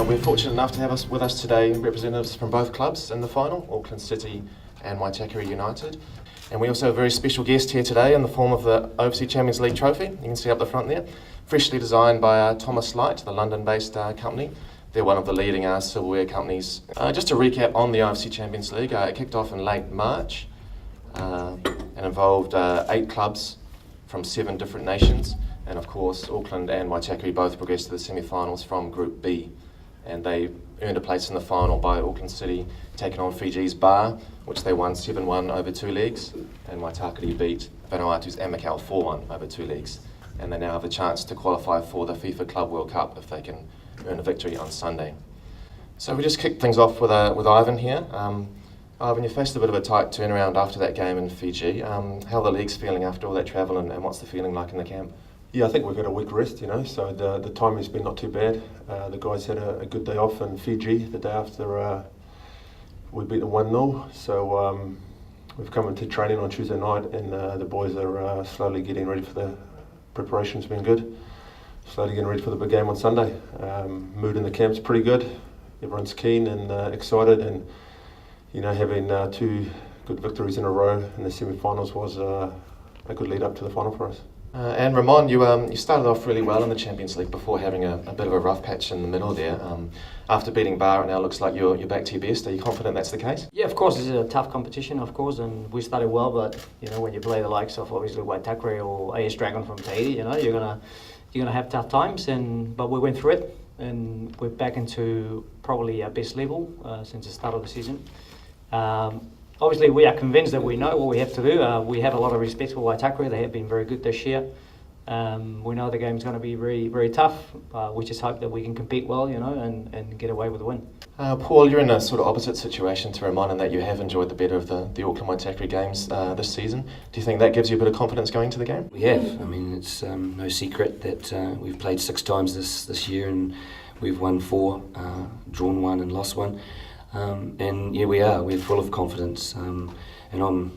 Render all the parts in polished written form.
We're fortunate enough to have with us today representatives from both clubs in the final, Auckland City and Waitakere United. And we also have a very special guest here today in the form of the OFC Champions League trophy. You can see up the front there, freshly designed by Thomas Light, the London-based company. They're one of the leading silverware companies. Just to recap on the OFC Champions League, it kicked off in late March and involved 8 clubs from 7 different nations. And of course, Auckland and Waitakere both progressed to the semi-finals from Group B. And they earned a place in the final by Auckland City taking on Fiji's Bar, which they won 7-1 over 2 legs. And Waitakere beat Vanuatu's Amicau 4-1 over 2 legs. And they now have a chance to qualify for the FIFA Club World Cup if they can earn a victory on Sunday. So we just kicked things off with Ivan here. Ivan, you faced a bit of a tight turnaround after that game in Fiji. How are the leagues feeling after all that travel and what's the feeling like in the camp? Yeah, I think we've got a week rest, so the timing's been not too bad. The guys had a good day off in Fiji the day after we beat them 1-0. So we've come into training on Tuesday night and the boys are slowly getting ready for the preparation's been good. Slowly getting ready for the big game on Sunday. Mood in the camp's pretty good. Everyone's keen and excited, and having 2 good victories in a row in the semi-finals was a good lead up to the final for us. And Ramon, you started off really well in the Champions League before having a bit of a rough patch in the middle there. After beating Bar, it now looks like you're back to your best. Are you confident that's the case? Yeah, of course, it's a tough competition, of course, and we started well, but when you play the likes of obviously Waitakere or AS Dragon from Tahiti, you're gonna have tough times, but we went through it, and we're back into probably our best level since the start of the season. Obviously, we are convinced that we know what we have to do. We have a lot of respect for Waitakere. They have been very good this year. We know the game's going to be very, very tough. We just hope that we can compete well, and get away with the win. Paul, you're in a sort of opposite situation to Ramon in that you have enjoyed the better of the Auckland Waitakere games this season. Do you think that gives you a bit of confidence going to the game? We have. I mean, it's no secret that we've played 6 times this year, and we've won 4, drawn 1 and lost 1. And yeah, we're full of confidence, and I'm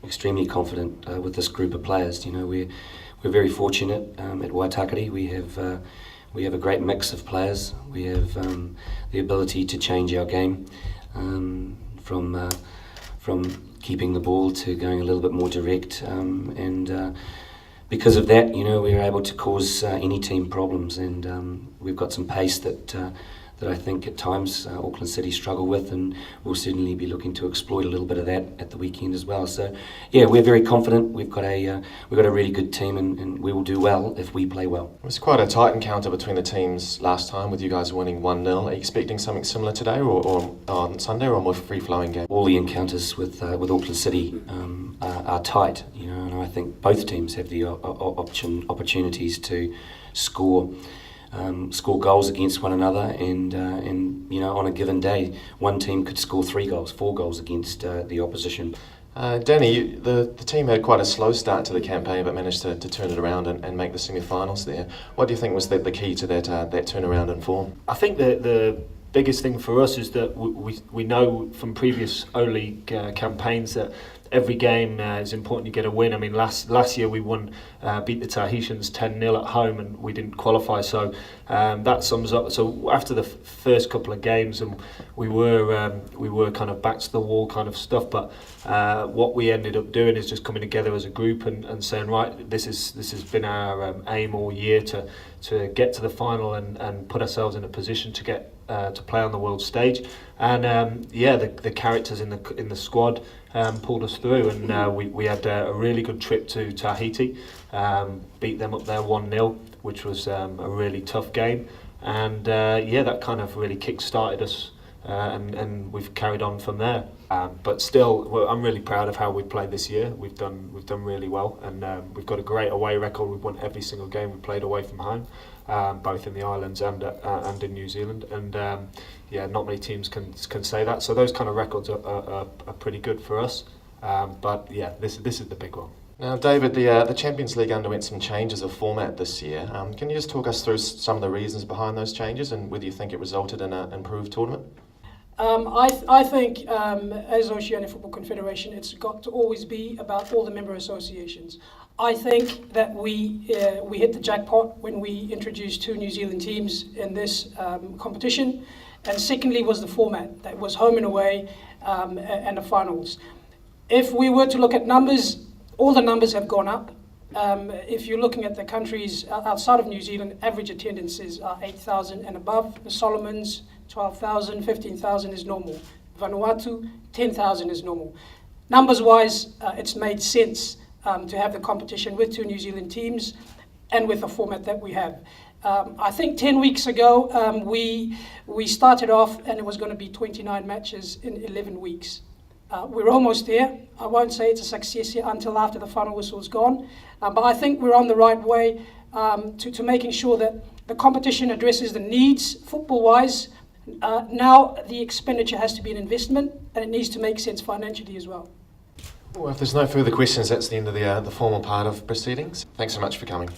extremely confident with this group of players. We're very fortunate at Waitakere. We have a great mix of players. We have the ability to change our game from keeping the ball to going a little bit more direct, and because of that, we're able to cause any team problems, and we've got some pace that I think at times Auckland City struggle with, and we'll certainly be looking to exploit a little bit of that at the weekend as well. So yeah, we're very confident. We've got a really good team, and we will do well if we play well. It was quite a tight encounter between the teams last time, with you guys winning 1-0. Are you expecting something similar today, or on Sunday, or a more free-flowing game? All the encounters with Auckland City are tight, and I think both teams have the opportunities to score goals against one another, and on a given day, one team could score 3 goals, 4 goals against the opposition. Danny, the team had quite a slow start to the campaign, but managed to turn it around and make the semi-finals there. What do you think was the key to that turnaround in form? I think the biggest thing for us is that we know from previous O-League campaigns that every game is important to get a win. I mean, last year we beat the Tahitians 10-0 at home, and we didn't qualify. So that sums up. So after the first couple of games, and we were kind of back to the wall kind of stuff. But what we ended up doing is just coming together as a group and saying, right, this has been our aim all year to get to the final and put ourselves in a position to get to play on the world stage. And the characters in the squad pulled us through, and we had a really good trip to Tahiti, beat them up there 1-0, which was a really tough game, and that kind of really kick-started us, and we've carried on from there. But still, I'm really proud of how we played this year. We've done really well, and we've got a great away record. We've won every single game we played away from home, both in the islands and in New Zealand, and not many teams can say that. So those kind of records are pretty good for us. But yeah, this is the big one. Now, David, the Champions League underwent some changes of format this year. Can you just talk us through some of the reasons behind those changes and whether you think it resulted in an improved tournament? I think, as Oceania Football Confederation, it's got to always be about all the member associations. I think that we hit the jackpot when we introduced 2 New Zealand teams in this competition. And secondly was the format, that was home and away and the finals. If we were to look at numbers, all the numbers have gone up. If you're looking at the countries outside of New Zealand, average attendances are 8,000 and above. The Solomons, 12,000, 15,000 is normal. Vanuatu, 10,000 is normal. Numbers-wise, it's made sense to have the competition with 2 New Zealand teams and with the format that we have. I think 10 weeks ago, we started off and it was going to be 29 matches in 11 weeks. We're almost there. I won't say it's a success yet until after the final whistle's gone, but I think we're on the right way to making sure that the competition addresses the needs football-wise. Now the expenditure has to be an investment and it needs to make sense financially as well. Well, if there's no further questions, that's the end of the formal part of proceedings. Thanks so much for coming.